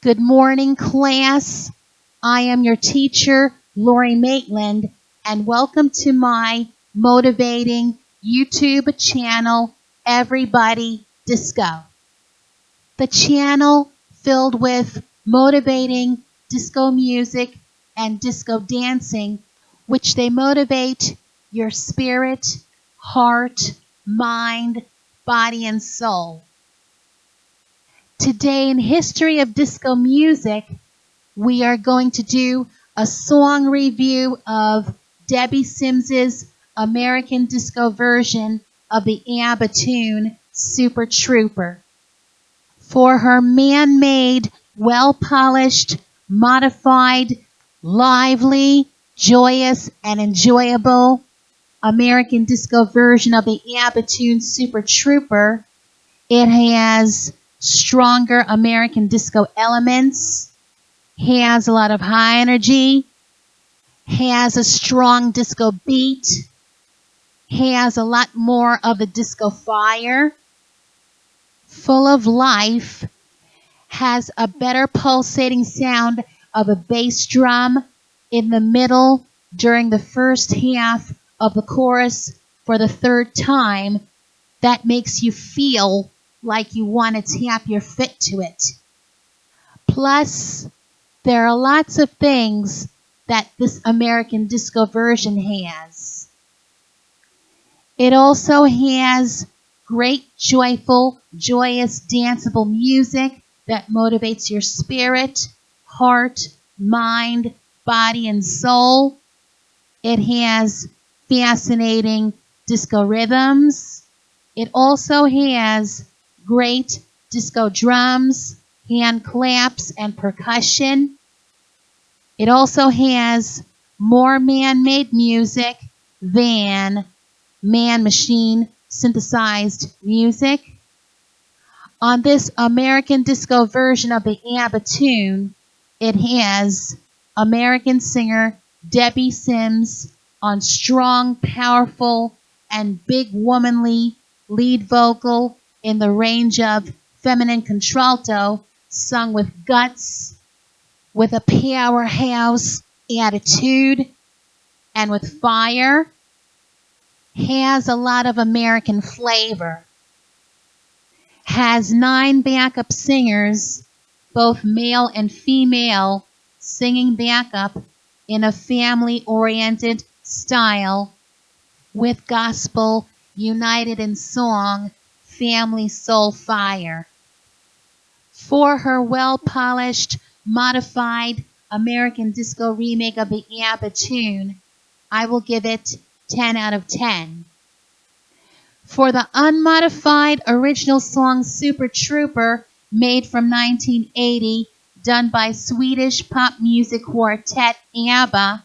Good morning, class. I am your teacher, Lori Maitland, and welcome to my motivating YouTube channel, Everybody Disco. The channel filled with motivating disco music and disco dancing, which they motivate your spirit, heart, mind, body, and soul. Today in History of Disco Music, we are going to do a song review of Debbie Sims's American disco version of the ABBA tune Super Trooper. For her man-made, well-polished, modified, lively, joyous, and enjoyable American disco version of the ABBA tune Super Trooper, it has stronger American disco elements, has a lot of high energy, has a strong disco beat, has a lot more of the disco fire, full of life, has a better pulsating sound of a bass drum in the middle during the first half of the chorus for the third time that makes you feel like you want to tap your foot to it. Plus, there are lots of things that this American disco version has. It also has great, joyful, joyous, danceable music that motivates your spirit, heart, mind, body, and soul. It has fascinating disco rhythms. It also has great disco drums, hand claps, and percussion. It also has more man-made music than man-machine synthesized music. On this American disco version of the ABBA tune, it has American singer Debbie Sims on strong, powerful, and big womanly lead vocal in the range of feminine contralto, sung with guts, with a powerhouse attitude, and with fire. Has a lot of American flavor. Has 9 backup singers, both male and female, singing backup in a family-oriented style with gospel united in song, family soul fire. For her well-polished, modified American disco remake of the ABBA tune, I will give it 10 out of 10. For the unmodified original song Super Trooper, made from 1980, done by Swedish pop music quartet ABBA,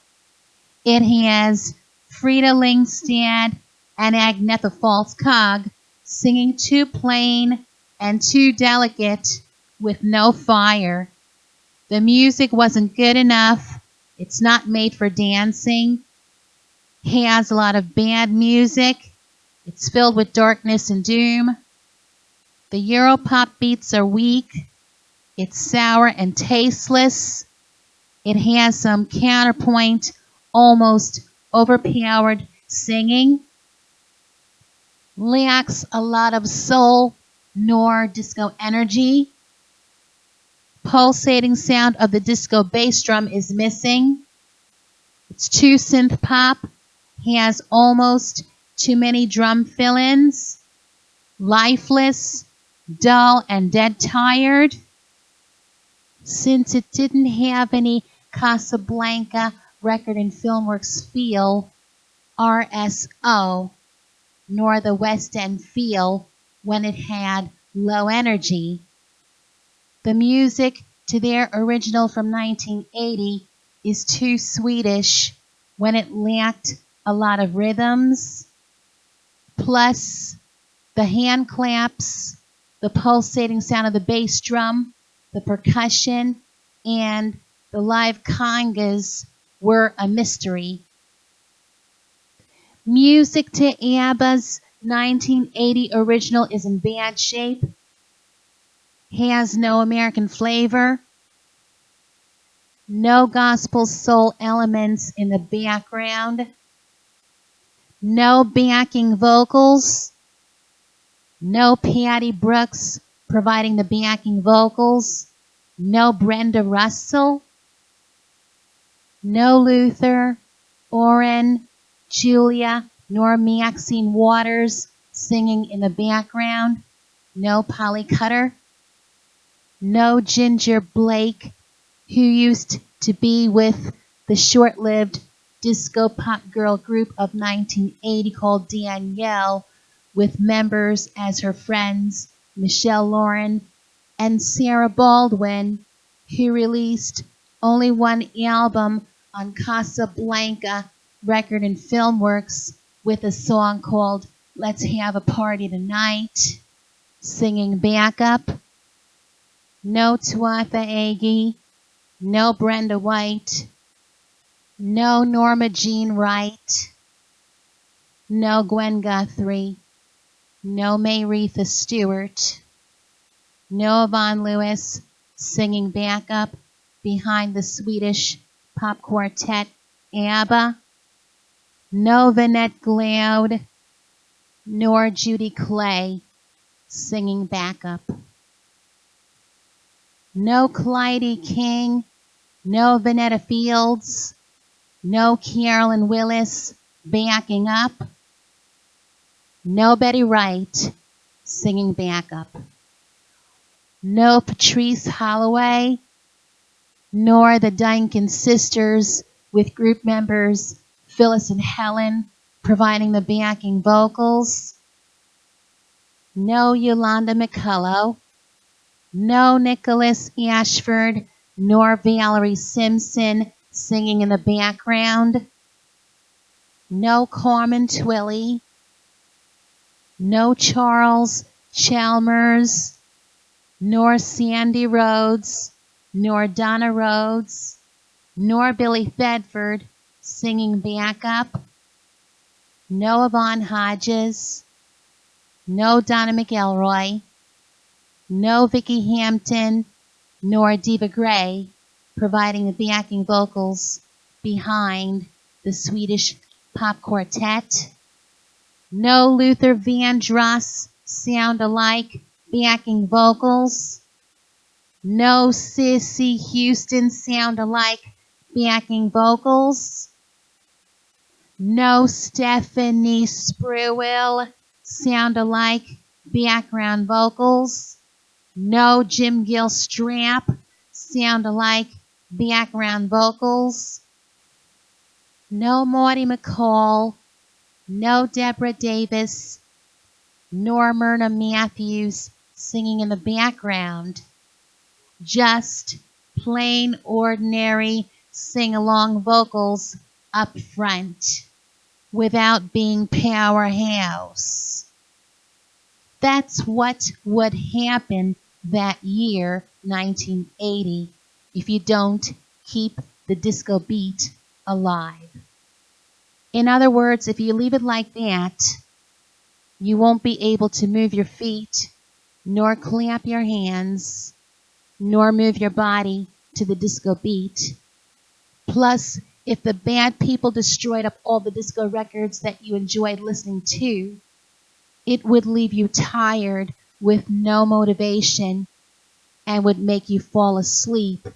it has Frida Lindstad and Agnetha Falskog singing too plain and too delicate with no fire. The music wasn't good enough. It's not made for dancing. Has a lot of bad music. It's filled with darkness and doom. The Europop beats are weak. It's sour and tasteless. It has some counterpoint, almost overpowered singing. Lacks a lot of soul nor disco energy. Pulsating sound of the disco bass drum is missing. It's too synth pop. Has almost too many drum fill-ins. Lifeless, dull, and dead tired. Since it didn't have any Casablanca Record and Filmworks feel, RSO, nor the West End feel when it had low energy. The music to their original from 1980 is too Swedish when it lacked a lot of rhythms. Plus, the hand claps, the pulsating sound of the bass drum, the percussion, and the live congas were a mystery. Music to ABBA's 1980 original is in bad shape, has no American flavor, No gospel soul elements in the background. No backing vocals. No Patty Brooks providing the backing vocals. No Brenda Russell. No Luther, Orrin, Julia, nor Maxine Waters singing in the background. No Polly Cutter. No Ginger Blake, who used to be with the short-lived disco pop girl group of 1980 called Danielle, with members as her friends Michelle Lauren and Sarah Baldwin, who released only one album on Casablanca Record and Film Works with a song called Let's Have a Party Tonight, singing backup. No Tuatha Agee, no Brenda White, no Norma Jean Wright, no Gwen Guthrie, no Mayretha Stewart, no Yvonne Lewis singing backup behind the Swedish pop quartet ABBA, no Vanette Glaude, nor Judy Clay singing backup. No Clyde King, no Vanetta Fields, no Carolyn Willis backing up, no Betty Wright singing backup, no Patrice Holloway, nor the Duncan sisters with group members Phyllis and Helen providing the backing vocals, no Yolanda McCullough, no Nicholas Ashford, nor Valerie Simpson singing in the background, no Carmen Twilley, no Charles Chalmers, nor Sandy Rhodes, nor Donna Rhodes, nor Billy Thetford singing backup, no Yvonne Hodges, no Donna McElroy, no Vicki Hampton, nor Diva Gray providing the backing vocals behind the Swedish pop quartet, no Luther Vandross sound-alike backing vocals, no Cissy Houston sound-alike backing vocals, no Stephanie Spruill sound-alike background vocals, no Jim Gilstrap sound-alike background vocals, no Marty McCall, no Deborah Davis, nor Myrna Matthews singing in the background. Just plain ordinary sing-along vocals up front without being powerhouse. That's what would happen that year, 1980, if you don't keep the disco beat alive. In other words, if you leave it like that, you won't be able to move your feet, nor clap your hands, nor move your body to the disco beat. Plus, if the bad people destroyed up all the disco records that you enjoyed listening to, it would leave you tired with no motivation and would make you fall asleep.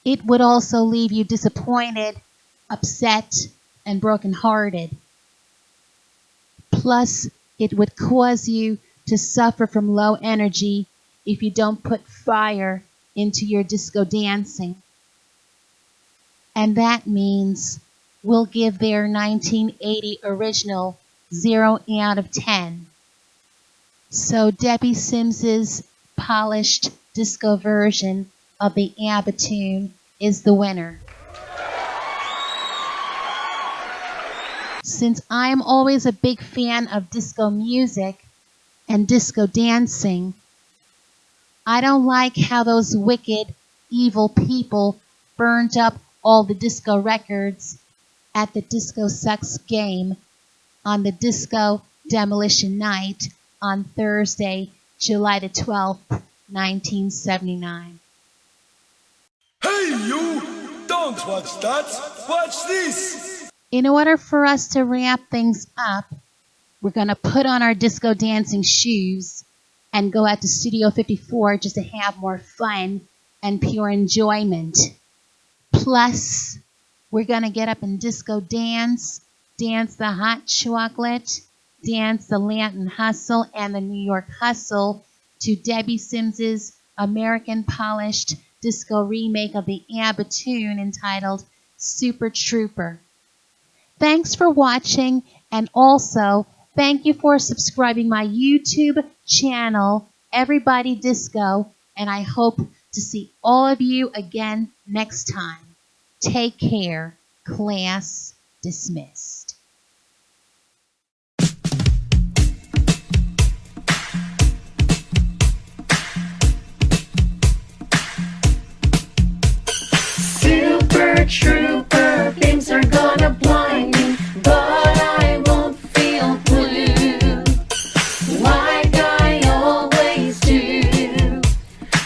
It would also leave you disappointed, upset, and brokenhearted. Plus, it would cause you to suffer from low energy if you don't put fire into your disco dancing. And that means we'll give their 1980 original 0 out of 10. So Debbie Sims's polished disco version of the ABBA tune is the winner. Since I am always a big fan of disco music and disco dancing, I don't like how those wicked, evil people burned up all the disco records at the Disco Sucks game on the Disco Demolition Night on Thursday, July the 12th, 1979. Hey! you, don't watch that, watch this. In order for us to wrap things up, we're going to put on our disco dancing shoes and go out to Studio 54 just to have more fun and pure enjoyment. Plus, we're going to get up and disco dance the hot chocolate, dance the Latin hustle and the New York hustle to Debbie Sims's American polished disco remake of the ABBA tune entitled Super Trooper. Thanks for watching, and also thank you for subscribing my YouTube channel, Everybody Disco, and I hope to see all of you again next time. Take care. Class dismissed. Super Trooper, beams are gonna blind me, but I won't feel blue like I always do,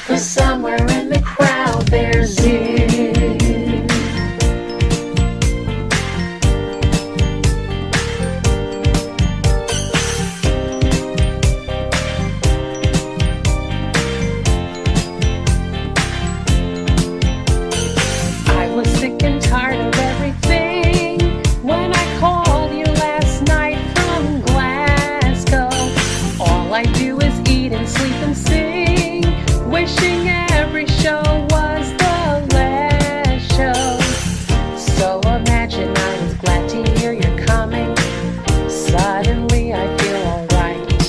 'cause somewhere in the crowd there's you. I was sick and tired of everything when I called you last night from Glasgow. All I do is eat and sleep and sing, wishing every show was the last show. So imagine I was glad to hear you're coming. Suddenly I feel alright,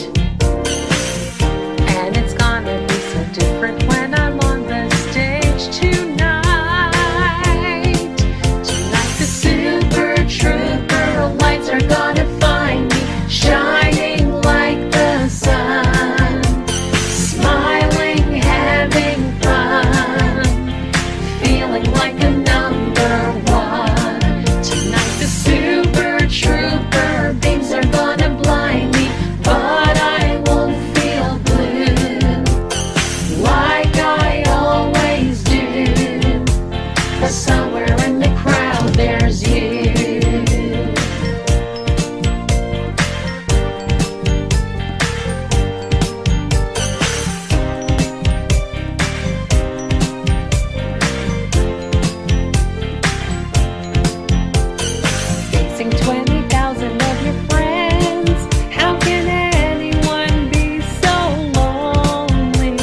and it's gonna be so different when I'm on the stage tonight. Tonight the Super Trooper lights are gonna find me, shining like the sun, smiling, having fun, feeling like a number one. Tonight the Super Trooper beams are gonna blind me, but I won't feel blue like I always do, 'cause somewhere in the crowd there's you. Facing 20,000 of your friends, how can anyone be so lonely?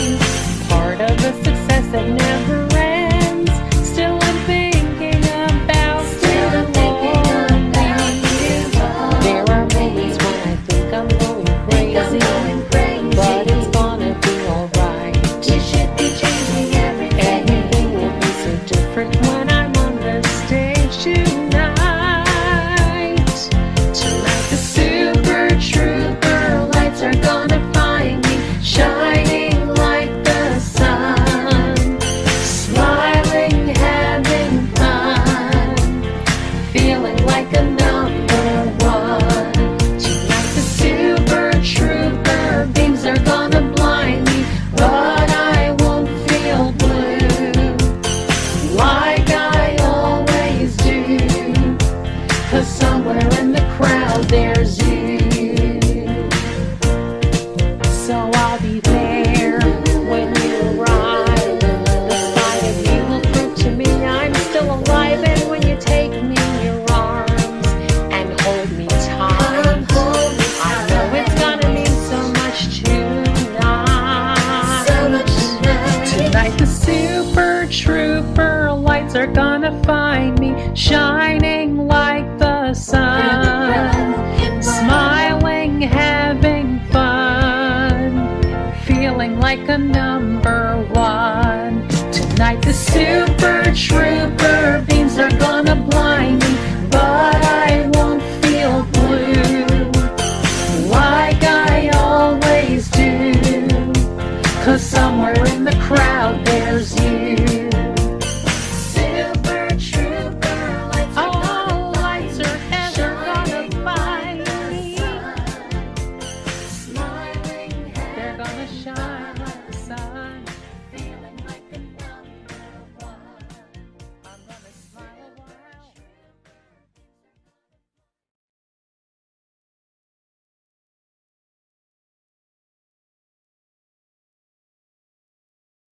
Part of the success that never ends. Still I'm thinking about you. There are moments when I think I'm going crazy, but it's gonna be alright. Everything will be so different when I'm on the stage tonight. Tonight the Super Trooper lights are gonna find me, shining like the sun, smiling, having fun, feeling like a number one. Tonight the Super Trooper beams are gonna blind me, but I won't feel blue like I always do, 'cause somewhere in the crowd there's you. So I'll be there when you arrive. The sight of you will prove to me I'm still alive. And when you take me in your arms and hold me tight, I know it's gonna mean so much tonight. Tonight the Super Trooper lights are gonna find me, shining like the sun, smiling, having fun, feeling like a